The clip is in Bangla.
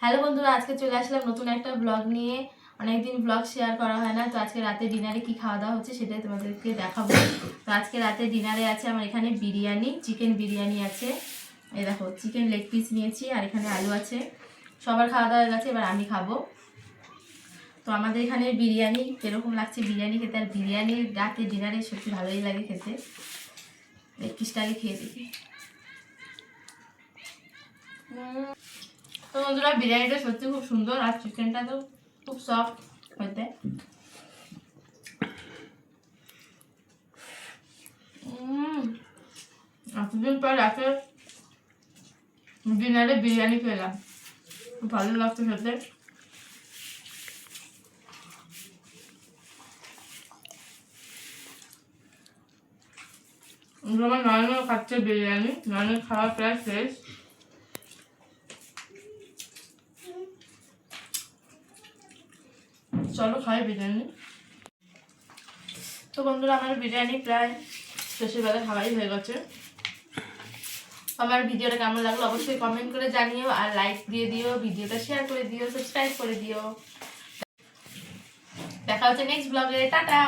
হ্যালো বন্ধুরা, আজকে চলে আসলাম নতুন একটা ব্লগ নিয়ে। অনেকদিন ব্লগ শেয়ার করা হয় না, তো আজকে রাতে ডিনারে কি খাওয়া দাওয়া হচ্ছে সেটাই তোমাদেরকে দেখাবো। তো আজকে রাতে ডিনারে আছে আমার এখানে বিরিয়ানি, চিকেন বিরিয়ানি আছে। এই দেখো চিকেন লেগ পিস নিয়েছি, আর এখানে আলু আছে। সবার খাওয়া দাওয়া হয়ে গেছে, এবার আমি খাবো। তো আমাদের এখানে বিরিয়ানি কিরকম লাগছে বিরিয়ানি খেতে, আর বিরিয়ানি রাতে ডিনারে সত্যি ভালোই লাগে খেতে। লেগ পিসটা আগে খেয়ে দেখি। তো বন্ধুরা, বিরিয়ানিটা সত্যি খুব সুন্দর, আর চিকেনটা তো খুব সফট হতে। এতদিন পর রাতে ডিনারে বিরিয়ানি খেলাম, খুব ভালো লাগতো খেতে। আমার নয়নও খাচ্ছে বিরিয়ানি, নয়নের খাওয়া প্রায় শেষ। চলো খাই বিরিয়ানি। তো বন্ধুরা, আমার বিরিয়ানি প্রায় শেষের বেলা খাওয়াই হয়ে গেছে। আমার ভিডিওটা কেমন লাগলো অবশ্যই কমেন্ট করে জানিও, আর লাইক দিয়ে দিও, ভিডিওটা শেয়ার করে দিও, সাবস্ক্রাইব করে দিও। দেখা হচ্ছে নেক্সট ব্লগে। টাটা।